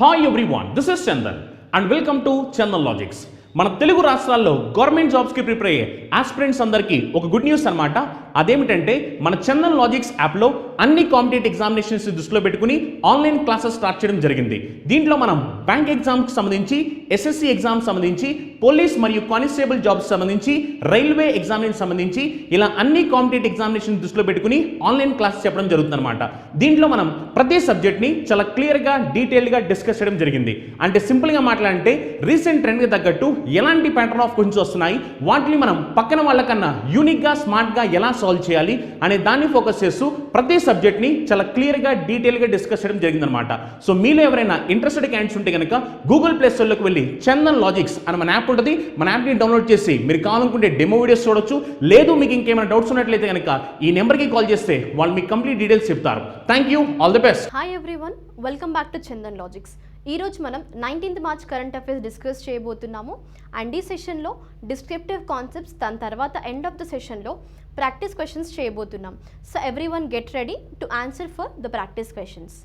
Hi everyone, this is Chandan and welcome to Chandan logics. మన తెలుగు రాష్ట్రాల్లో government జాబ్స్కి ప్రిపేర్ అయ్యే ఆస్పిరెంట్స్ అందరికీ ఒక గుడ్ న్యూస్ అనమాట. అదేమిటంటే మన చందన్ లాజిక్స్ యాప్లో అన్ని కాంపిటేటివ్ ఎగ్జామినేషన్స్ దృష్టిలో పెట్టుకుని ఆన్లైన్ క్లాసెస్ స్టార్ట్ చేయడం జరిగింది. దీంట్లో మనం బ్యాంక్ ఎగ్జామ్కి సంబంధించి, ఎస్ఎస్సి ఎగ్జామ్ సంబంధించి, పోలీస్ మరియు కానిస్టేబుల్ జాబ్స్ సంబంధించి, రైల్వే ఎగ్జామినేషన్ సంబంధించి ఇలా అన్ని కాంపిటేటివ్ ఎగ్జామినేషన్ దృష్టిలో పెట్టుకుని ఆన్లైన్ క్లాసెస్ చెప్పడం జరుగుతుంది అనమాట. దీంట్లో మనం ప్రతి సబ్జెక్ట్ని చాలా క్లియర్గా డీటెయిల్గా డిస్కస్ చేయడం జరిగింది. అంటే సింపుల్గా మాట్లాడంటే రీసెంట్ ట్రెండ్కి తగ్గట్టు ఎలాంటి ప్యాటర్న్ ఆఫ్ క్వశ్చన్స్ వస్తున్నాయి, వాటిని మనం పక్కన వాళ్ళకన్నా యూనిక్గా స్మార్ట్గా ఎలా సాల్వ్ చేయాలి అనే దాన్ని ఫోకస్ చేస్తూ ప్రతి సబ్జెక్ట్ని చాలా క్లియర్గా డీటెయిల్గా డిస్కస్ చేయడం జరిగిందనమాట. సో మీలో ఎవరైనా ఇంట్రెస్టెడ్ క్యాండిడేట్స్ ఉంటే కనుక గూగుల్ ప్లే స్టోర్లోకి వెళ్ళి చందన్ లాజిక్స్ అని మన యాప్ ఉంటుంది, మన యాప్ని డౌన్లోడ్ చేసి మీరు కావాలనుకుంటే డెమో వీడియోస్ చూడొచ్చు. లేదు మీకు ఇంకేమైనా డౌట్స్ ఉన్నట్లయితే కనుక ఈ నెంబర్కి కాల్ చేస్తే వాళ్ళు మీకు కంప్లీట్ డీటెయిల్స్ చెప్తారు. Thank you, all the best. Hi everyone, welcome back to Chandan logics. ఈరోజు మనం 19th March current affairs discuss చేయబోతున్నాము. అండ్ ఈ సెషన్లో డిస్క్రిప్టివ్ కాన్సెప్ట్స్, దాని తర్వాత ఎండ్ ఆఫ్ ద సెషన్లో ప్రాక్టీస్ క్వశ్చన్స్ చేయబోతున్నాం. So everyone get ready to answer for the practice questions.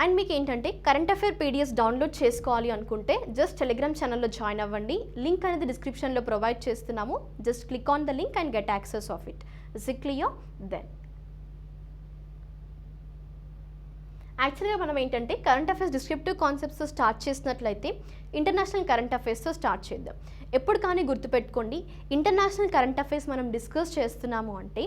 And మీకు ఏంటంటే కరెంట్ అఫైర్ పీడిఎఫ్ డౌన్లోడ్ చేసుకోవాలి అనుకుంటే జస్ట్ టెలిగ్రామ్ ఛానల్లో జాయిన్ అవ్వండి. లింక్ అనేది డిస్క్రిప్షన్లో ప్రొవైడ్ చేస్తున్నాము. Just click on the link and get access of it. Is it clear? Then యాక్చువల్గా మనం ఏంటంటే కరెంట్ అఫైర్స్ డిస్క్రిప్టివ్ కాన్సెప్ట్స్తో స్టార్ట్ చేసినట్లయితే ఇంటర్నేషనల్ కరెంట్ అఫైర్స్తో స్టార్ట్ చేద్దాం. ఎప్పుడు కానీ గుర్తుపెట్టుకోండి, ఇంటర్నేషనల్ కరెంట్ అఫైర్స్ మనం డిస్కస్ చేస్తున్నాము అంటే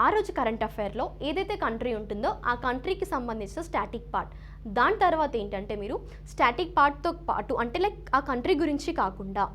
ఆ రోజు కరెంట్ అఫైర్లో ఏదైతే కంట్రీ ఉంటుందో ఆ కంట్రీకి సంబంధించిన స్టాటిక్ పార్ట్, దాని తర్వాత ఏంటంటే మీరు స్టాటిక్ పార్ట్తో పాటు అంటే లైక్ ఆ కంట్రీ గురించి కాకుండా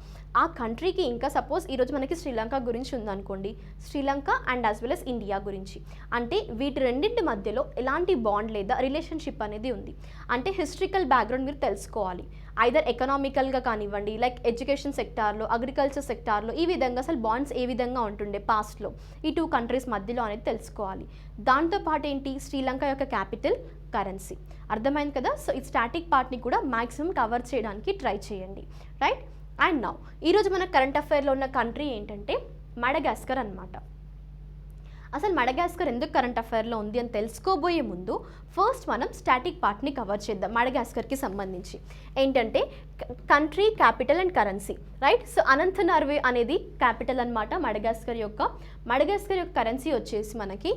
ఆ కంట్రీకి ఇంకా సపోజ్ ఈరోజు మనకి శ్రీలంక గురించి ఉందనుకోండి, Sri Lanka and as well as India గురించి, అంటే వీటి రెండింటి మధ్యలో ఎలాంటి బాండ్ లేదా రిలేషన్షిప్ అనేది ఉంది అంటే హిస్టరికల్ బ్యాక్గ్రౌండ్ మీరు తెలుసుకోవాలి. ఐదర్ ఎకనామికల్గా కానివ్వండి, లైక్ ఎడ్యుకేషన్ సెక్టార్లో, అగ్రికల్చర్ సెక్టార్లో, ఈ విధంగా అసలు బాండ్స్ ఏ విధంగా ఉంటుండే పాస్ట్లో ఈ టూ కంట్రీస్ మధ్యలో అనేది తెలుసుకోవాలి. దాంతోపాటు ఏంటి, శ్రీలంక యొక్క క్యాపిటల్, కరెన్సీ. అర్థమైంది కదా? సో ఈ స్టాటిక్ పార్ట్ని కూడా మ్యాక్సిమం కవర్ చేయడానికి ట్రై చేయండి, రైట్? అండ్ నౌ ఈరోజు మన కరెంట్ అఫైర్లో ఉన్న కంట్రీ ఏంటంటే మడగాస్కర్ అనమాట. అసలు మడగాస్కర్ ఎందుకు కరెంట్ అఫైర్లో ఉంది అని తెలుసుకోబోయే ముందు ఫస్ట్ మనం స్టాటిక్ పార్ట్ని కవర్ చేద్దాం. మడగాస్కర్కి సంబంధించి ఏంటంటే country, capital and currency, right? So Antananarivo అనేది క్యాపిటల్ అనమాట మడగాస్కర్ యొక్క కరెన్సీ వచ్చేసి మనకి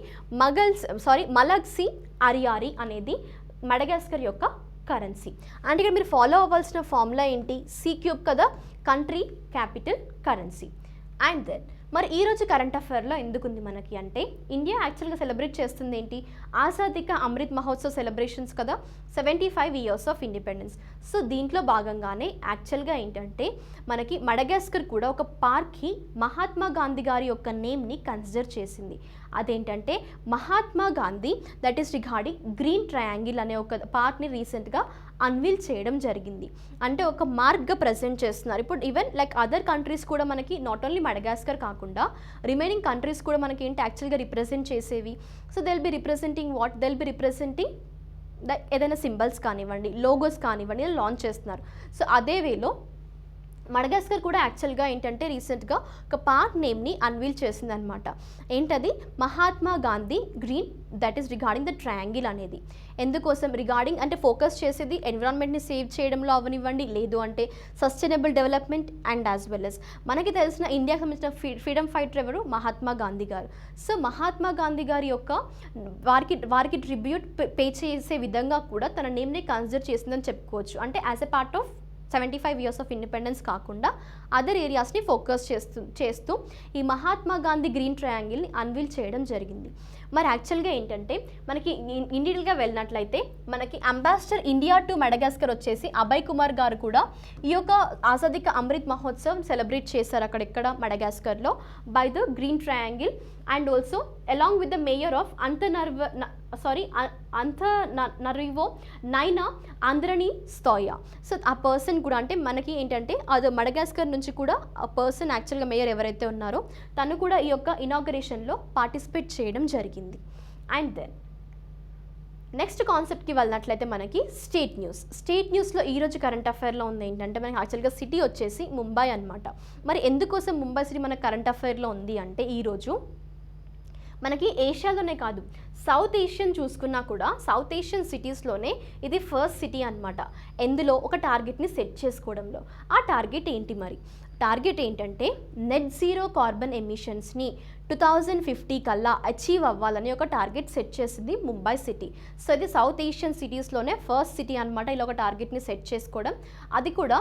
మలగ్సి అరియారి అనేది మడగాస్కర్ యొక్క కరెన్సీ. అంటే ఇక్కడ మీరు ఫాలో అవ్వాల్సిన ఫార్ములా ఏంటి, C³ కదా, country, capital, currency. And then మరి ఈరోజు కరెంట్ అఫైర్లో ఎందుకుంది మనకి అంటే ఇండియా యాక్చువల్గా సెలబ్రేట్ చేస్తుంది ఏంటి, ఆజాదీ కా అమృత్ మహోత్సవ్ సెలబ్రేషన్స్ కదా, 75 years ఆఫ్ ఇండిపెండెన్స్. సో దీంట్లో భాగంగానే యాక్చువల్గా ఏంటంటే మనకి మడగాస్కర్ కూడా ఒక పార్క్కి మహాత్మా గాంధీ గారి యొక్క నేమ్ని కన్సిడర్ చేసింది. అదేంటంటే Mahatma Gandhi that is regarding green triangle అనే ఒక పార్క్ని రీసెంట్గా అన్వీల్ చేయడం జరిగింది. అంటే ఒక మార్క్గా ప్రజెంట్ చేస్తున్నారు. ఇప్పుడు ఈవెన్ లైక్ అదర్ కంట్రీస్ కూడా మనకి నాట్ ఓన్లీ మడగాస్కర్ కాకుండా రిమైనింగ్ కంట్రీస్ కూడా మనకి ఏంటి యాక్చువల్గా రిప్రజెంట్ చేసేవి. సో దెల్ బి రిప్రజెంటింగ్ ఏదైనా సింబల్స్ కానివ్వండి, లోగోస్ కానివ్వండి లాంచ్ చేస్తున్నారు. సో అదే వేలో మడగాస్కర్ కూడా యాక్చువల్గా ఏంటంటే రీసెంట్గా ఒక పార్క్ నేమ్ని అన్వీల్ చేసిందనమాట. ఏంటది, Mahatma Gandhi green that is regarding the triangle అనేది. ఎందుకోసం రిగార్డింగ్ అంటే ఫోకస్ చేసేది ఎన్విరాన్మెంట్ని సేవ్ చేయడంలో అవనివ్వండి, లేదు అంటే sustainable development and as well as మనకి తెలిసిన ఇండియాకి సంబంధించిన ఫ్రీడమ్ ఫైటర్ ఎవరు, మహాత్మా గాంధీ గారు. సో మహాత్మా గాంధీ గారి యొక్క వారికి ట్రిబ్యూట్ పే చేసే విధంగా కూడా తన నేమ్ని కన్సిడర్ చేసిందని చెప్పుకోవచ్చు. అంటే as a part of 75 years of independence కాకుండా అదర్ ఏరియాస్ని ఫోకస్ చేస్తూ ఈ మహాత్మా గాంధీ గ్రీన్ ట్రయాంగిల్ని అన్వీల్ చేయడం జరిగింది. మరి యాక్చువల్గా ఏంటంటే మనకి ఇండియన్గా వెళ్ళినట్లయితే మనకి అంబాసిడర్ ఇండియా టు మడగాస్కర్ వచ్చేసి అభయ్ కుమార్ గారు కూడా ఈ యొక్క ఆజాదీ కా అమృత్ మహోత్సవ్ సెలబ్రేట్ చేశారు అక్కడెక్కడ మడగాస్కర్లో by the green triangle. And also along with the mayor of Antananarivo Naina ఆంధ్రని స్తోయా. So ఆ పర్సన్ కూడా అంటే మనకి ఏంటంటే అది మడగాస్కర్ నుంచి కూడా ఆ పర్సన్ యాక్చువల్గా మేయర్ ఎవరైతే ఉన్నారో తను కూడా ఈ యొక్క ఇనాగరేషన్లో పార్టిసిపేట్ చేయడం జరిగింది. అండ్ దెన్ నెక్స్ట్ కాన్సెప్ట్కి వెళ్ళినట్లయితే మనకి స్టేట్ న్యూస్లో ఈరోజు కరెంట్ అఫైర్లో ఉంది ఏంటంటే మనకి యాక్చువల్గా సిటీ వచ్చేసి ముంబై అనమాట. మరి ఎందుకోసం ముంబై సిటీ మన కరెంట్ అఫైర్లో ఉంది అంటే ఈరోజు మనకి ఏషియాలోనే కాదు, సౌత్ ఏషియన్ చూసుకున్నా కూడా సౌత్ ఏషియన్ సిటీస్లోనే ఇది ఫస్ట్ సిటీ అనమాట. ఎందులో ఒక టార్గెట్ని సెట్ చేసుకోవడంలో. ఆ టార్గెట్ ఏంటి మరి? టార్గెట్ ఏంటంటే నెట్ జీరో కార్బన్ ఎమిషన్స్ని 2050 కల్లా అచీవ్ అవ్వాలని ఒక టార్గెట్ సెట్ చేసింది ముంబై సిటీ. సో ఇది సౌత్ ఏషియన్ సిటీస్లోనే ఫస్ట్ సిటీ అనమాట ఇలా ఒక టార్గెట్ని సెట్ చేసుకోవడం. అది కూడా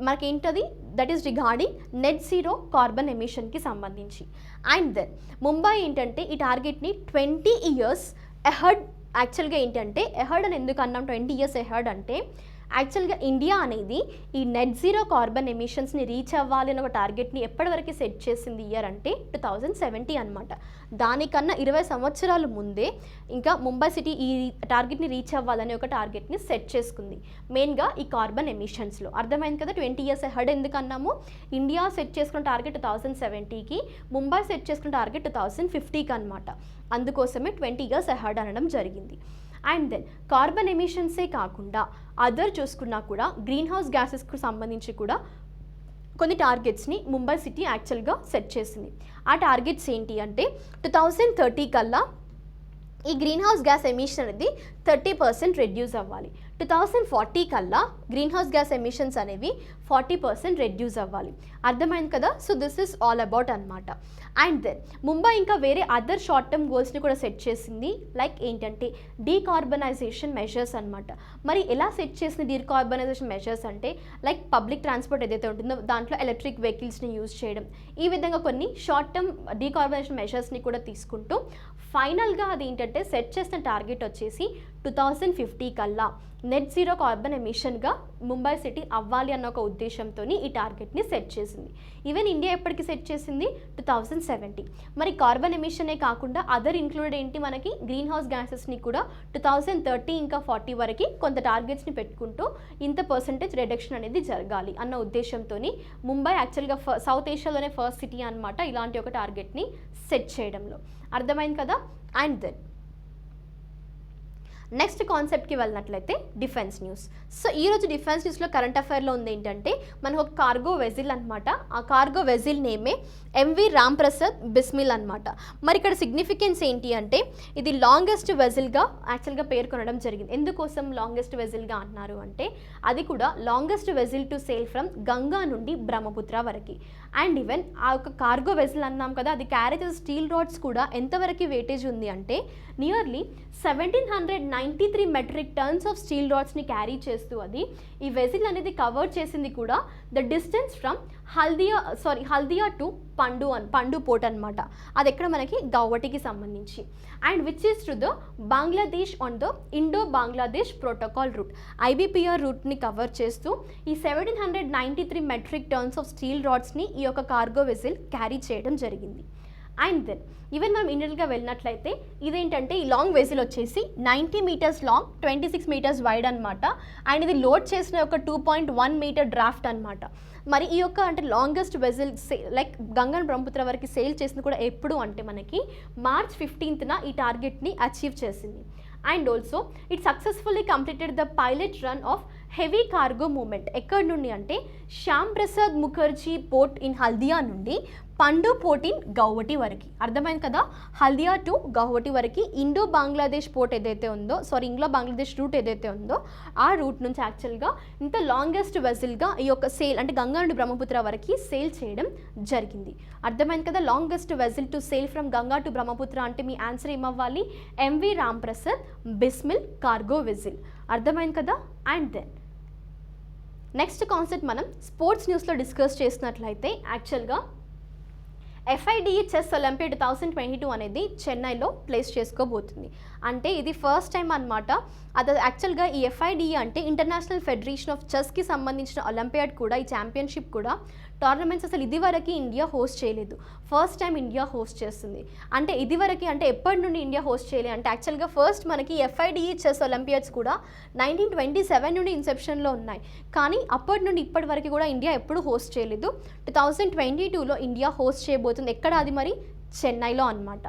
మనకేంటది, that is regarding net zero carbon ఎమిషన్కి సంబంధించి. అండ్ దెన్ ముంబై ఏంటంటే ఈ టార్గెట్ని 20 years ఎహెడ్. యాక్చువల్గా ఏంటంటే ఎహెడ్ అని ఎందుకు అన్నాం 20 years ఎహెడ్ అంటే, యాక్చువల్గా ఇండియా అనేది ఈ నెట్ జీరో కార్బన్ ఎమిషన్స్ని రీచ్ అవ్వాలి అని ఒక టార్గెట్ని ఎప్పటివరకు సెట్ చేసింది ఇయర్ అంటే 2070 అనమాట. దానికన్నా 20 సంవత్సరాల ముందే ఇంకా ముంబై సిటీ ఈ టార్గెట్ని రీచ్ అవ్వాలని ఒక టార్గెట్ని సెట్ చేసుకుంది, మెయిన్గా ఈ కార్బన్ ఎమిషన్స్లో. అర్థమైంది కదా 20 years అహెడ్ ఎందుకు అన్నాము? ఇండియా సెట్ చేసుకున్న టార్గెట్ 2070కి, ముంబై సెట్ చేసుకున్న టార్గెట్ 2050కి అనమాట. అందుకోసమే 20 years అహెడ్ అనడం జరిగింది. అండ్ దెన్ కార్బన్ ఎమిషన్సే కాకుండా అదర్ చూసుకున్నా కూడా గ్రీన్ హౌస్ గ్యాసెస్కు సంబంధించి కూడా కొన్ని టార్గెట్స్ని ముంబై సిటీ యాక్చువల్గా సెట్ చేసింది. ఆ టార్గెట్స్ ఏంటి అంటే 2030 కల్లా ఈ గ్రీన్ హౌస్ గ్యాస్ ఎమిషన్ అనేది 30% రెడ్యూస్ అవ్వాలి. 2040 కల్లా గ్రీన్ హౌస్ గ్యాస్ ఎమిషన్స్ అనేవి 40% రెడ్యూస్ అవ్వాలి. అర్థమైంది కదా? So this is all about అనమాట. అండ్ దెన్ ముంబై ఇంకా వేరే అదర్ షార్ట్ టర్మ్ గోల్స్ని కూడా సెట్ చేసింది. లైక్ ఏంటంటే డీకార్బనైజేషన్ మెజర్స్ అనమాట. మరి ఎలా సెట్ చేసిన డీకార్బనైజేషన్ మెజర్స్ అంటే, లైక్ పబ్లిక్ ట్రాన్స్పోర్ట్ ఏదైతే ఉంటుందో దాంట్లో ఎలక్ట్రిక్ వెహికల్స్ని యూజ్ చేయడం, ఈ విధంగా కొన్ని షార్ట్ టర్మ్ డీకార్బనైజేషన్ మెజర్స్ని కూడా తీసుకుంటూ ఫైనల్గా అది ఏంటంటే సెట్ చేసిన టార్గెట్ వచ్చేసి 2050 కల్లా నెట్ జీరో కార్బన్ ఎమిషన్గా ముంబై సిటీ అవ్వాలి అన్న ఒక ఉద్దేశంతో ఈ టార్గెట్ని సెట్ చేసింది. ఈవెన్ ఇండియా ఎప్పటికి సెట్ చేసింది 2070. మరి కార్బన్ ఎమిషనే కాకుండా అదర్ ఇంక్లూడెడ్ ఏంటి, మనకి గ్రీన్ హౌస్ గ్యాసెస్ని కూడా 2030 ఇంకా 40 వరకు కొంత టార్గెట్స్ని పెట్టుకుంటూ ఇంత పర్సంటేజ్ రిడక్షన్ అనేది జరగాలి అన్న ఉద్దేశంతో ముంబై యాక్చువల్గా సౌత్ ఏషియాలోనే ఫస్ట్ సిటీ అనమాట ఇలాంటి ఒక టార్గెట్ని సెట్ చేయడంలో. అర్థమైంది కదా? అండ్ దెన్ నెక్స్ట్ కాన్సెప్ట్కి వెళ్ళినట్లయితే డిఫెన్స్ న్యూస్. సో ఈరోజు డిఫెన్స్ న్యూస్లో కరెంట్ అఫైర్లో ఉంది ఏంటంటే, మనకు ఒక కార్గో వెజిల్ అనమాట. ఆ కార్గో వెజిల్ నేమే ఎంవి రాంప్రసాద్ బిస్మిల్ అనమాట. మరి ఇక్కడ సిగ్నిఫికెన్స్ ఏంటి అంటే, ఇది లాంగెస్ట్ వెజిల్గా యాక్చువల్గా పేర్కొనడం జరిగింది. ఎందుకోసం లాంగెస్ట్ వెజిల్గా అంటున్నారు అంటే, అది కూడా longest vessel to sail from Ganga నుండి బ్రహ్మపుత్ర వరకు. అండ్ ఈవెన్ ఆ ఒక కార్గో వెజిల్ అన్నాం కదా, అది క్యారేజ్ స్టీల్ రాడ్స్ కూడా ఎంతవరకు వెయిటేజ్ ఉంది అంటే nearly 1793 metric tons of steel రాడ్స్ని క్యారీ చేస్తూ అది ఈ వెజిల్ అనేది కవర్ చేసింది కూడా the distance from Haldia to Pandu port అనమాట. అది ఎక్కడ మనకి గౌహటికి సంబంధించి. And which is to the Bangladesh on the Indo Bangladesh protocol route, IBPR రూట్ని కవర్ చేస్తూ ఈ 1793 మెట్రిక్ టన్స్ ఆఫ్ స్టీల్ రాడ్స్ని ఈ యొక్క కార్గో వెజిల్ క్యారీ చేయడం జరిగింది. అండ్ దెన్ ఈవెన్ మనం ఇండియన్గా వెళ్ళినట్లయితే ఇదేంటంటే ఈ లాంగ్ వెజిల్ వచ్చేసి 90 meters లాంగ్, 26 meters వైడ్ అనమాట. అండ్ ఇది లోడ్ చేసిన ఒక 2.1 meter డ్రాఫ్ట్ అనమాట. మరి ఈ యొక్క అంటే లాంగెస్ట్ వెజిల్ లైక్ గంగా బ్రహ్మపుత్ర వరకు సేల్ చేసింది కూడా ఎప్పుడు అంటే మనకి March 15th ఈ టార్గెట్ని అచీవ్ చేసింది. And also it successfully completed the pilot run of heavy cargo movement. ఎక్కడి నుండి అంటే శ్యామ్ ప్రసాద్ ముఖర్జీ పోర్ట్ ఇన్ హల్దియా నుండి పండు పోర్ట్ ఇన్ గౌహటి వరకు. అర్థమైంది కదా? హల్దియా టు గౌహటి వరకు ఇండో బంగ్లాదేశ్ పోర్ట్ ఏదైతే ఉందో, ఇంగ్లో బంగ్లాదేశ్ రూట్ ఏదైతే ఉందో ఆ రూట్ నుంచి యాక్చువల్గా ఇంత లాంగెస్ట్ వెజిల్గా ఈ యొక్క సేల్ అంటే గంగా నుండి బ్రహ్మపుత్ర వరకు సేల్ చేయడం జరిగింది. అర్థమైంది కదా? Longest vessel to sail from Ganga to Brahmaputra అంటే మీ ఆన్సర్ ఏమవ్వాలి? MV Ramprasad Bismil cargo vessel. అర్థమైంది కదా? అండ్ దెన్ నెక్స్ట్ కాన్సెప్ట్ మనం స్పోర్ట్స్ న్యూస్లో డిస్కస్ చేసినట్లయితే యాక్చువల్గా FIDE చెస్ ఒలింపియాడ్ 2022 అనేది చెన్నైలో ప్లేస్ చేసుకోబోతుంది. అంటే ఇది ఫస్ట్ టైం అనమాట. అది యాక్చువల్గా ఈ FIDE అంటే ఇంటర్నేషనల్ ఫెడరేషన్ ఆఫ్ చెస్కి సంబంధించిన ఒలింపియాడ్ కూడా, ఈ ఛాంపియన్షిప్ కూడా టోర్నమెంట్స్ అసలు ఇదివరకు ఇండియా హోస్ట్ చేయలేదు. ఫస్ట్ టైం ఇండియా హోస్ట్ చేస్తుంది. అంటే ఇదివరకు అంటే ఎప్పటి నుండి ఇండియా హోస్ట్ చేయలేదు అంటే యాక్చువల్గా ఫస్ట్ మనకి FIDE చెస్ ఒలింపియాడ్స్ కూడా 1927 నుండి ఇన్సెప్షన్లో ఉన్నాయి. కానీ అప్పటి నుండి ఇప్పటి వరకు కూడా ఇండియా ఎప్పుడు హోస్ట్ చేయలేదు. 2022లో ఇండియా హోస్ట్ చేయబోతుంది. ఎక్కడ అది మరి? చెన్నైలో అనమాట.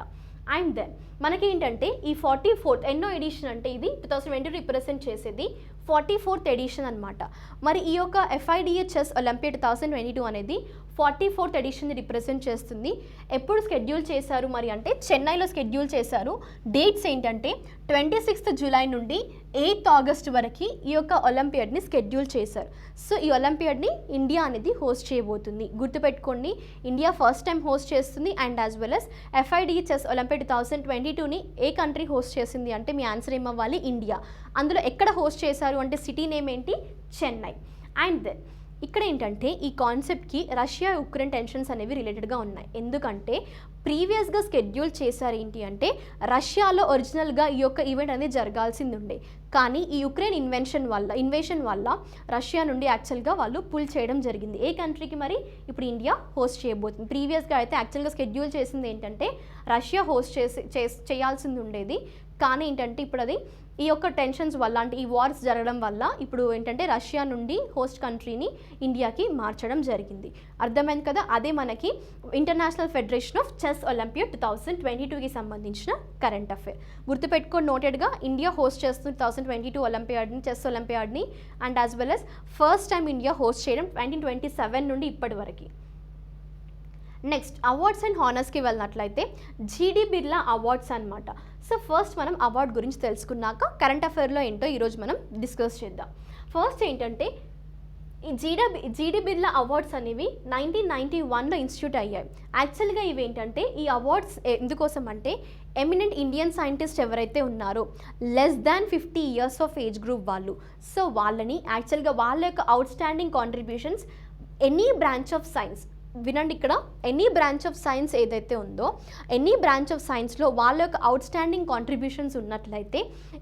అండ్ దెన్ మనకి ఏంటంటే ఈ 44th ఎన్నో ఎడిషన్ అంటే ఇది 2020 రిప్రజెంట్ చేసేది 44th ఎడిషన్ అనమాట. మరి ఈ యొక్క FIDE చెస్ ఒలింపియాడ్ 2022 అనేది 44th ఎడిషన్ని రిప్రజెంట్ చేస్తుంది. ఎప్పుడు స్కెడ్యూల్ చేశారు మరి అంటే చెన్నైలో స్కెడ్యూల్ చేశారు. డేట్స్ ఏంటంటే 26th జూలై నుండి 8th ఆగస్ట్ వరకు ఈ యొక్క ఒలింపియాడ్ని స్కెడ్యూల్ చేశారు. సో ఈ ఒలింపియాడ్ని ఇండియా అనేది హోస్ట్ చేయబోతుంది. గుర్తుపెట్టుకోండి, ఇండియా ఫస్ట్ టైం హోస్ట్ చేస్తుంది. And as well as FIDE chess olympiad 2022ని ఏ కంట్రీ హోస్ట్ చేసింది అంటే మీ ఆన్సర్ ఏమవ్వాలి, ఇండియా. అందులో ఎక్కడ హోస్ట్ చేశారు అంటే సిటీ నేమ్ ఏంటి, చెన్నై. అండ్ దెన్ ఇక్కడ ఏంటంటే ఈ కాన్సెప్ట్కి రష్యా యుక్రెయిన్ టెన్షన్స్ అనేవి రిలేటెడ్గా ఉన్నాయి. ఎందుకంటే ప్రీవియస్గా స్కెడ్యూల్ చేశారు ఏంటి అంటే రష్యాలో ఒరిజినల్గా ఈ యొక్క ఈవెంట్ అనేది జరగాల్సింది ఉండే, కానీ ఈ యుక్రెయిన్ ఇన్వేషన్ వల్ల రష్యా నుండి యాక్చువల్గా వాళ్ళు పుల్ చేయడం జరిగింది. ఏ కంట్రీకి మరి ఇప్పుడు ఇండియా హోస్ట్ చేయబోతుంది. ప్రీవియస్గా అయితే యాక్చువల్గా స్కెడ్యూల్ చేసింది ఏంటంటే రష్యా హోస్ట్ చేయాల్సింది ఉండేది, కానీ ఏంటంటే ఇప్పుడు అది ఈ యొక్క టెన్షన్స్ వల్ల అంటే ఈ వార్స్ జరగడం వల్ల ఇప్పుడు ఏంటంటే రష్యా నుండి హోస్ట్ కంట్రీని ఇండియాకి మార్చడం జరిగింది. అర్థమైంది కదా. అదే మనకి international federation of chess olympiad 2022కి సంబంధించిన కరెంట్ అఫేర్. గుర్తుపెట్టుకొని నోటెడ్గా ఇండియా హోస్ట్ చేస్తుంది 2022 ఒలింపియాడ్ని, చెస్ ఒలింపియాడ్ని. And as well as first time India host చేయడం 1927 నుండి ఇప్పటి వరకు. నెక్స్ట్ అవార్డ్స్ అండ్ హానర్స్కి వెళ్ళినట్లయితే జీడీ బిర్లా అవార్డ్స్ అనమాట. సో ఫస్ట్ మనం అవార్డ్ గురించి తెలుసుకున్నాక కరెంట్ అఫైర్లో ఏంటో ఈరోజు మనం డిస్కస్ చేద్దాం. ఫస్ట్ ఏంటంటే ఈ జీడీ బిర్లా అవార్డ్స్ అనేవి 1991లో ఇన్స్టిట్యూట్ అయ్యాయి. యాక్చువల్గా ఇవి ఏంటంటే ఈ అవార్డ్స్ ఎందుకోసం అంటే ఎమినెంట్ ఇండియన్ సైంటిస్ట్ ఎవరైతే ఉన్నారో less than 50 years of age group వాళ్ళు, సో వాళ్ళని యాక్చువల్గా వాళ్ళ యొక్క out standing contributions any branch of science, వినండి ఇక్కడ, ఎనీ బ్రాంచ్ ఆఫ్ సైన్స్ ఏదైతే ఉందో ఎనీ బ్రాంచ్ ఆఫ్ సైన్స్లో వాళ్ళ యొక్క అవుట్ స్టాండింగ్ కాంట్రిబ్యూషన్స్ ఉన్నట్లయితే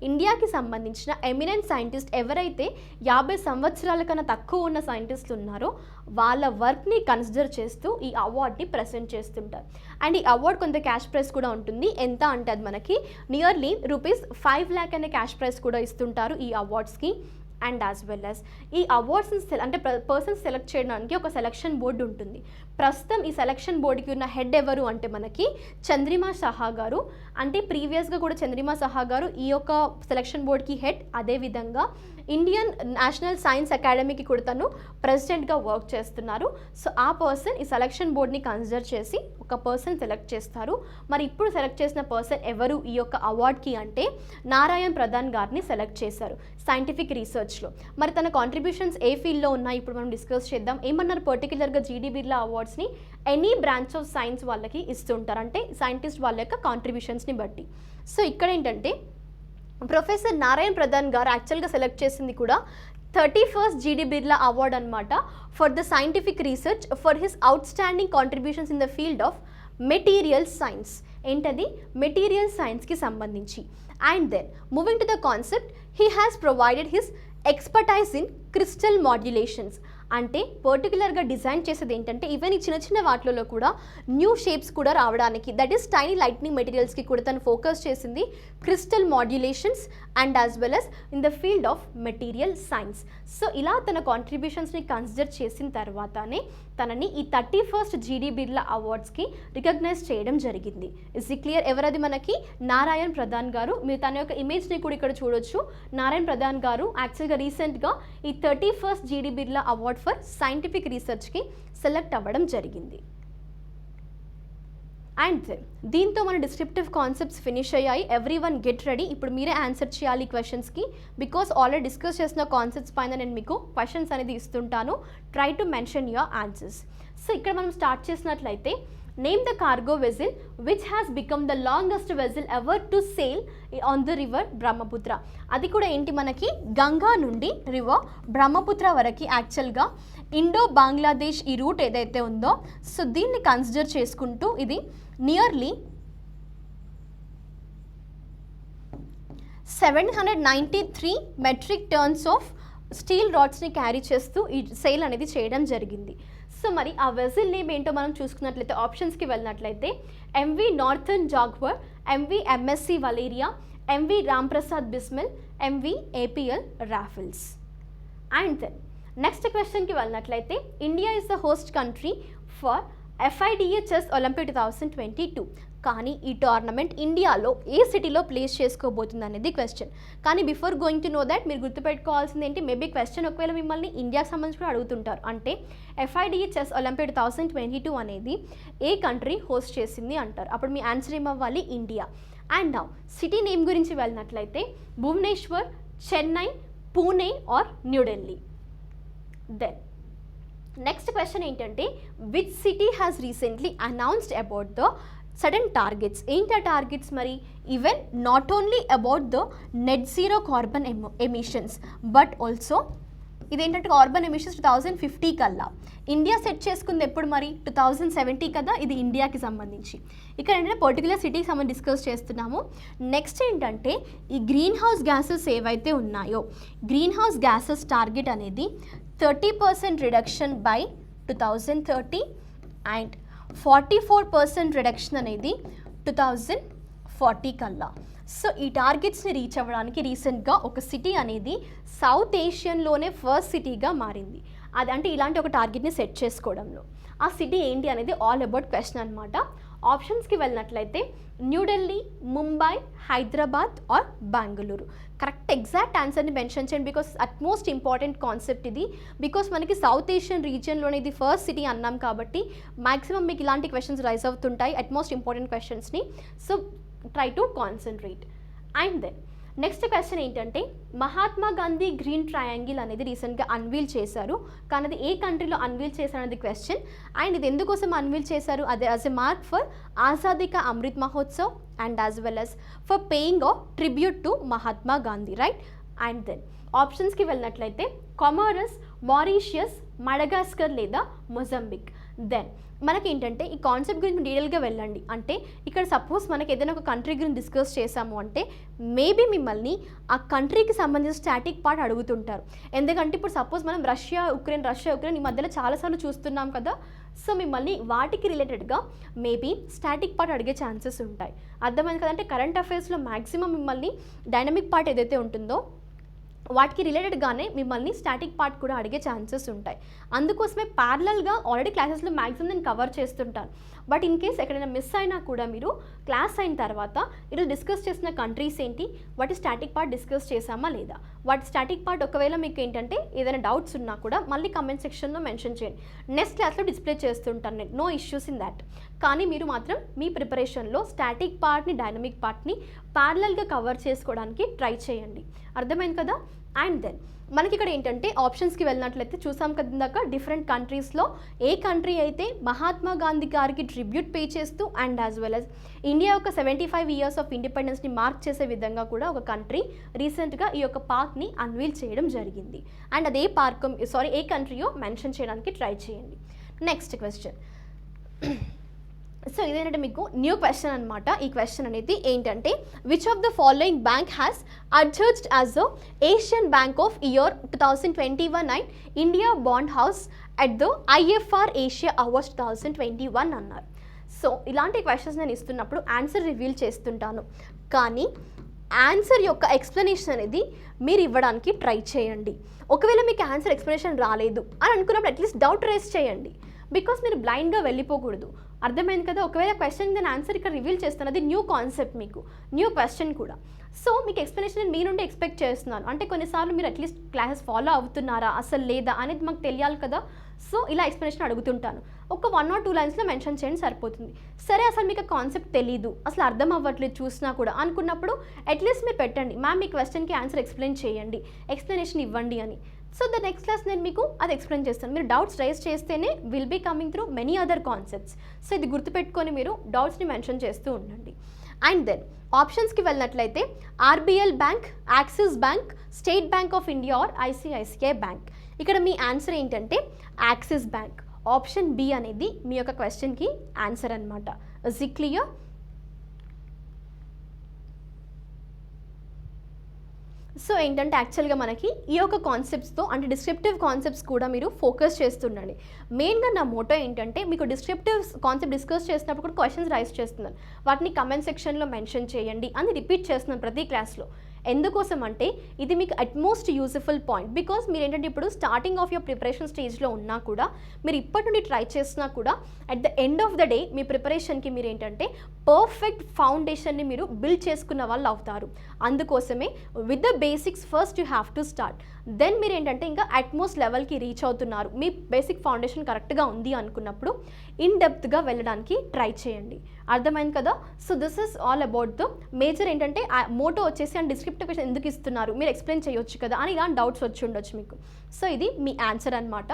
ఇండియాకి సంబంధించిన ఎమినెంట్ సైంటిస్ట్ ఎవరైతే 50 సంవత్సరాల కన్నా తక్కువ ఉన్న సైంటిస్టులు ఉన్నారో వాళ్ళ వర్క్ని కన్సిడర్ చేస్తూ ఈ అవార్డ్ని ప్రెజెంట్ చేస్తుంటారు. అండ్ ఈ అవార్డ్ కొంత క్యాష్ ప్రైజ్ కూడా ఉంటుంది. ఎంత అంటే అది మనకి నియర్లీ ₹5 lakh అనే క్యాష్ ప్రైజ్ కూడా ఇస్తుంటారు ఈ అవార్డ్స్కి. అండ్ యాజ్ వెల్ as ఈ అవార్డ్స్ని అంటే పర్సన్స్ సెలెక్ట్ చేయడానికి ఒక సెలక్షన్ బోర్డు ఉంటుంది. ప్రస్తుతం ఈ సెలక్షన్ బోర్డుకి ఉన్న హెడ్ ఎవరు అంటే మనకి చంద్రిమా సహా గారు. అంటే ప్రీవియస్గా కూడా చంద్రిమా సహా గారు ఈ యొక్క సెలక్షన్ బోర్డుకి హెడ్. అదేవిధంగా ఇండియన్ నేషనల్ సైన్స్ అకాడమీకి కూడా తను ప్రెసిడెంట్గా వర్క్ చేస్తున్నారు. సో ఆ పర్సన్ ఈ సెలక్షన్ బోర్డ్ని కన్సిడర్ చేసి ఒక పర్సన్ సెలెక్ట్ చేస్తారు. మరి ఇప్పుడు సెలెక్ట్ చేసిన పర్సన్ ఎవరు ఈ యొక్క అవార్డ్కి అంటే నారాయణ్ ప్రధాన్ గారిని సెలెక్ట్ చేశారు సైంటిఫిక్ రీసెర్చ్లో. మరి తన కాంట్రిబ్యూషన్స్ ఏ ఫీల్డ్లో ఉన్నాయి ఇప్పుడు మనం డిస్కస్ చేద్దాం. ఏమన్నారు పర్టికులర్గా జీడీ బిర్లా అవార్డ్స్ని ఎనీ బ్రాంచ్ ఆఫ్ సైన్స్ వాళ్ళకి ఇస్తుంటారు, అంటే సైంటిస్ట్ వాళ్ళ యొక్క కాంట్రిబ్యూషన్స్ని బట్టి. సో ఇక్కడ ఏంటంటే ప్రొఫెసర్ నారాయణ్ ప్రధాన్ గారు యాక్చువల్గా సెలెక్ట్ చేసింది కూడా 31st జీడీ బిర్లా అవార్డ్ అనమాట for the scientific research for his outstanding contributions in the field of material science. ఏంటది, మెటీరియల్ సైన్స్కి సంబంధించి. And then moving to the concept, he has provided his expertise in crystal modulations. అంటే పర్టికులర్గా design చేసేది ఏంటంటే even ఈ చిన్న చిన్న వాటిలో కూడా న్యూ షేప్స్ కూడా రావడానికి, దట్ ఈస్ టైనీ లైట్నింగ్ మెటీరియల్స్కి కూడా తను ఫోకస్ చేసింది crystal modulations and as well as in the field of material science. So ఇలా తన కాంట్రిబ్యూషన్స్ని కన్సిడర్ చేసిన తర్వాతనే తనని ఈ 31st జీడీ బిర్లా అవార్డ్స్కి రికగ్నైజ్ చేయడం జరిగింది. Is it clear? ఎవరది మనకి నారాయణ్ ప్రధాన్ గారు. మీరు తన యొక్క ఇమేజ్ని కూడా ఇక్కడ చూడొచ్చు. నారాయణ్ ప్రధాన్ గారు యాక్చువల్గా రీసెంట్గా ఈ 31st GD Birla award for scientific రీసెర్చ్కి సెలెక్ట్ అవ్వడం జరిగింది. అండ్ దీంతో మన డిస్క్రిప్టివ్ కాన్సెప్ట్స్ ఫినిష్ అయ్యాయి. Every one get ready. ఇప్పుడు మీరే ఆన్సర్ చేయాలి ఈ క్వశ్చన్స్కి, బికాస్ ఆల్రెడీ డిస్కస్ చేసిన కాన్సెప్ట్స్ పైన నేను మీకు క్వశ్చన్స్ అనేది ఇస్తుంటాను. Try to mention your answers. So ఇక్కడ మనం స్టార్ట్ చేసినట్లయితే, name the cargo vessel which has become the longest vessel ever to sail on the river Brahmaputra. అది కూడా ఏంటి మనకి గంగా నుండి రివర్ బ్రహ్మపుత్ర వరకు యాక్చువల్గా ఇండో బంగ్లాదేశ్ ఈ రూట్ ఏదైతే ఉందో సో దీన్ని కన్సిడర్ చేసుకుంటూ ఇది nearly 793 metric tons of steel రాడ్స్ని క్యారీ చేస్తూ ఈ సేల్ అనేది చేయడం జరిగింది. సో మరి ఆ వెజిల్ నేమ్ ఏంటో మనం చూసుకున్నట్లయితే ఆప్షన్స్కి వెళ్ళినట్లయితే MV Northern Jaguar, MV MSC Valeria, MV Ramprasad Bismil, MV APL Raffles. And then next క్వశ్చన్కి వెళ్ళినట్లయితే, India is the host country for FIDE chess olympiad 2022. కానీ ఈ టోర్నమెంట్ ఇండియాలో ఏ సిటీలో ప్లేస్ చేసుకోబోతుంది అనేది క్వశ్చన్. కానీ before going to know that మీరు గుర్తుపెట్టుకోవాల్సింది ఏంటి, మేబీ క్వశ్చన్ ఒకవేళ మిమ్మల్ని ఇండియాకి సంబంధించి కూడా అడుగుతుంటారు. అంటే FIDE చెస్ ఒలింపియాడ్ 2022 అనేది ఏ కంట్రీ హోస్ట్ చేసింది అంటారు. అప్పుడు మీ ఆన్సర్ ఏమవ్వాలి, India. And now city name గురించి వెళ్ళినట్లయితే Bhubaneswar, Chennai, Pune or New Delhi. Then next question ఏంటంటే which city has recently announced about the sudden targets. ఏంటి ఆ టార్గెట్స్ మరి, even not only about the net zero carbon emissions but also ఇదేంటంటే carbon emissions 2050 కల్లా. India set చేసుకుంది ఎప్పుడు మరి, 2070 కదా, ఇది ఇండియాకి సంబంధించి. ఇక్కడ ఏంటంటే పర్టికులర్ సిటీకి సంబంధించి డిస్కస్ చేస్తున్నాము. నెక్స్ట్ ఏంటంటే ఈ గ్రీన్ హౌస్ గ్యాసెస్ ఏవైతే ఉన్నాయో, గ్రీన్ హౌస్ గ్యాసెస్ టార్గెట్ అనేది 30% రిడక్షన్ బై 2030 అండ్ 44% రిడక్షన్ అనేది 2040 కల్లా. సో ఈ టార్గెట్స్ని రీచ్ అవ్వడానికి రీసెంట్గా ఒక సిటీ అనేది సౌత్ ఏషియన్లోనే ఫస్ట్ సిటీగా మారింది. అది అంటే ఇలాంటి ఒక టార్గెట్ని సెట్ చేసుకోవడంలో ఆ సిటీ ఏంటి అనేది ఆల్ అబౌట్ క్వశ్చన్ అనమాట. ఆప్షన్స్కి వెళ్ళినట్లయితే New Delhi, Mumbai, Hyderabad or Bengaluru. Correct exact ఆన్సర్ని మెన్షన్ చేయండి, బికాస్ అట్మోస్ట్ ఇంపార్టెంట్ కాన్సెప్ట్ ఇది. బికాస్ మనకి సౌత్ ఏషియన్ రీజియన్లోనే ఇది ఫస్ట్ సిటీ అన్నాం కాబట్టి మ్యాక్సిమం మీకు ఇలాంటి క్వశ్చన్స్ రైజ్ అవుతుంటాయి, అట్మోస్ట్ ఇంపార్టెంట్ క్వశ్చన్స్ని. So try to concentrate. And then next question ఏంటంటే మహాత్మా గాంధీ గ్రీన్ ట్రయాంగిల్ అనేది రీసెంట్గా అన్వీల్ చేశారు, కానీ అది ఏ కంట్రీలో అన్వీల్ చేశారు అనేది క్వశ్చన్. అండ్ ఇది ఎందుకోసం అన్వీల్ చేశారు, అదే as a mark for Azadi ka Amrit Mahotsav and as well as for paying of tribute to Mahatma Gandhi, right. And then ఆప్షన్స్కి వెళ్ళినట్లయితే కొమోరస్, మారిషియస్, మడగాస్కర్ లేదా మొజంబిక్. దెన్ మనకి ఏంటంటే ఈ కాన్సెప్ట్ గురించి డీటెయిల్గా వెళ్ళండి. అంటే ఇక్కడ సపోజ్ మనకి ఏదైనా ఒక కంట్రీ గురించి డిస్కస్ చేసాము అంటే మేబీ మిమ్మల్ని ఆ కంట్రీకి సంబంధించిన స్టాటిక్ పార్ట్ అడుగుతుంటారు. ఎందుకంటే ఇప్పుడు సపోజ్ మనం రష్యా ఉక్రెయిన్ ఈ మధ్యలో చాలాసార్లు చూస్తున్నాం కదా. సో మిమ్మల్ని వాటికి రిలేటెడ్గా మేబీ స్టాటిక్ పార్ట్ అడిగే ఛాన్సెస్ ఉంటాయి. అర్థమైంది కదంటే కరెంట్ అఫైర్స్లో మ్యాక్సిమం మిమ్మల్ని డైనమిక్ పార్ట్ ఏదైతే ఉంటుందో వాటికి రిలేటెడ్గానే మిమ్మల్ని స్టాటిక్ పార్ట్ కూడా అడిగే ఛాన్సెస్ ఉంటాయి. అందుకోసమే ప్యారలల్గా ఆల్రెడీ క్లాసెస్లో మ్యాక్సిమం నేను కవర్ చేస్తుంటాను. బట్ ఇన్ కేస్ ఎక్కడైనా మిస్ అయినా కూడా మీరు క్లాస్ అయిన తర్వాత ఈరోజు డిస్కస్ చేసిన కంట్రీస్ ఏంటి, వాటి స్టాటిక్ పార్ట్ డిస్కస్ చేసామా లేదా, వాటి స్టాటిక్ పార్ట్ ఒకవేళ మీకు ఏంటంటే ఏదైనా డౌట్స్ ఉన్నా కూడా మళ్ళీ కమెంట్ సెక్షన్లో మెన్షన్ చేయండి. నెక్స్ట్ క్లాస్లో డిస్ప్లే చేస్తుంటాను నేను, నో ఇష్యూస్ ఇన్ దాట్. కానీ మీరు మాత్రం మీ ప్రిపరేషన్లో స్టాటిక్ పార్ట్ని డైనమిక్ పార్ట్ని ప్యారలల్గా కవర్ చేసుకోవడానికి ట్రై చేయండి. అర్థమైంది కదా. అండ్ దెన్ మనకి ఇక్కడ ఏంటంటే ఆప్షన్స్కి వెళ్ళినట్లయితే చూసాం కదా ఇందాక డిఫరెంట్ కంట్రీస్లో ఏ కంట్రీ అయితే మహాత్మా గాంధీ గారికి ట్రిబ్యూట్ పే చేస్తూ and as well as India యొక్క 75 years ఆఫ్ ఇండిపెండెన్స్ని మార్క్ చేసే విధంగా కూడా ఒక కంట్రీ రీసెంట్గా ఈ యొక్క పార్క్ని అన్వీల్ చేయడం జరిగింది. అండ్ అదే పార్క్ ఏ కంట్రీయో మెన్షన్ చేయడానికి ట్రై చేయండి. Next question. సో ఇదేంటంటే మీకు న్యూ క్వశ్చన్ అనమాట. ఈ క్వశ్చన్ అనేది ఏంటంటే which of the following bank has adjudged as a Asian bank of year 2021 and India bond house at the IFR Asia awards 2021 అన్నారు. సో ఇలాంటి క్వశ్చన్స్ నేను ఇస్తున్నప్పుడు ఆన్సర్ రివీల్ చేస్తుంటాను, కానీ ఆన్సర్ యొక్క ఎక్స్ప్లెనేషన్ అనేది మీరు ఇవ్వడానికి ట్రై చేయండి. ఒకవేళ మీకు ఆన్సర్ ఎక్స్ప్లెనేషన్ రాలేదు అని అనుకున్నప్పుడు అట్లీస్ట్ డౌట్ రేస్ చేయండి, బికాస్ మీరు బ్లైండ్గా వెళ్ళిపోకూడదు. అర్థమైంది కదా. ఒకవేళ క్వశ్చన్ నేను ఆన్సర్ ఇక్కడ రివీల్ చేస్తాను, అది న్యూ కాన్సెప్ట్, మీకు న్యూ క్వశ్చన్ కూడా. సో మీకు ఎక్స్ప్లెనేషన్ నేను మీ నుండి ఎక్స్పెక్ట్ చేస్తున్నాను. అంటే కొన్నిసార్లు మీరు అట్లీస్ట్ క్లాసెస్ ఫాలో అవుతున్నారా అసలు లేదా అనేది మాకు తెలియాలి కదా. సో ఇలా ఎక్స్ప్లెనేషన్ అడుగుతుంటాను, ఒక 1 or 2 లైన్స్లో మెన్షన్ చేయండి సరిపోతుంది. సరే అసలు మీకు కాన్సెప్ట్ తెలీదు, అసలు అర్థం అవ్వట్లేదు చూసినా కూడా అనుకున్నప్పుడు అట్లీస్ట్ మీరు పెట్టండి, మ్యామ్ మీ క్వశ్చన్కి ఆన్సర్ ఎక్స్ప్లెయిన్ చేయండి, ఎక్స్ప్లెనేషన్ ఇవ్వండి అని. సో ద నెక్స్ట్ క్లాస్ నేను మీకు అది ఎక్స్ప్లెయిన్ చేస్తాను. మీరు డౌట్స్ రైజ్ చేస్తేనే will be coming through many other concepts. So ఇది గుర్తుపెట్టుకొని మీరు డౌట్స్ని మెన్షన్ చేస్తూ ఉండండి. అండ్ దెన్ ఆప్షన్స్కి వెళ్ళినట్లయితే RBL bank, axis bank, state bank of India or ICICI bank. ఇక్కడ మీ ఆన్సర్ ఏంటంటే యాక్సిస్ బ్యాంక్. ఆప్షన్ బి అనేది మీ యొక్క క్వశ్చన్కి ఆన్సర్ అనమాట. Is it clear? సో ఏంటంటే యాక్చువల్గా మనకి ఈ యొక్క కాన్సెప్ట్స్తో అంటే డిస్క్రిప్టివ్ కాన్సెప్ట్స్ కూడా మీరు ఫోకస్ చేస్తుండండి. మెయిన్గా నా మోటో ఏంటంటే మీకు డిస్క్రిప్టివ్ కాన్సెప్ట్ డిస్కస్ చేసినప్పుడు కూడా క్వశ్చన్స్ రైజ్ చేస్తున్నాను, వాటిని కమెంట్ సెక్షన్లో మెన్షన్ చేయండి అని రిపీట్ చేస్తున్నాను ప్రతి క్లాస్లో. ఎందుకోసం అంటే ఇది మీకు అట్మోస్ట్ యూజ్ఫుల్ పాయింట్. బికాస్ మీరు ఏంటంటే ఇప్పుడు స్టార్టింగ్ ఆఫ్ యువర్ ప్రిపరేషన్ స్టేజ్లో ఉన్నా కూడా, మీరు ఇప్పటి నుండి ట్రై చేసినా కూడా at the end of the day మీ ప్రిపరేషన్కి మీరు ఏంటంటే పర్ఫెక్ట్ ఫౌండేషన్ని మీరు బిల్డ్ చేసుకున్న వాళ్ళు అవుతారు. అందుకోసమే with the basics first you have to start. Then మీరు ఏంటంటే ఇంకా అట్మోస్ట్ లెవెల్కి రీచ్ అవుతున్నారు, మీ బేసిక్ ఫౌండేషన్ కరెక్ట్గా ఉంది అనుకున్నప్పుడు ఇన్ డెప్త్గా వెళ్ళడానికి ట్రై చేయండి. అర్థమైంది కదా? So this is all about the major. ఏంటంటే మోటో వచ్చేసి అండ్ డిస్క్రిప్టివ్ క్వశ్చన్ ఎందుకు ఇస్తున్నారు, మీరు ఎక్స్ప్లెయిన్ చేయొచ్చు కదా అని ఇలాంటి డౌట్స్ వచ్చి ఉండొచ్చు మీకు. సో ఇది మీ ఆన్సర్ అనమాట.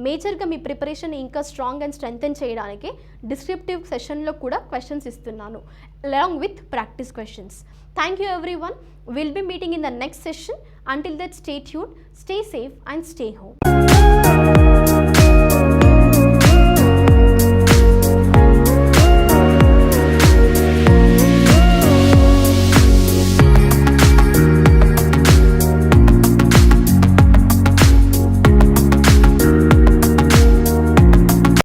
మేజర్గా మీ ప్రిపరేషన్ ఇంకా స్ట్రాంగ్ అండ్ స్ట్రెంగ్తెన్ చేయడానికి డిస్క్రిప్టివ్ సెషన్లో కూడా క్వశ్చన్స్ ఇస్తున్నాను along with practice questions. Thank you everyone. We'll be meeting in the next session. Until that, stay tuned, stay safe and stay home.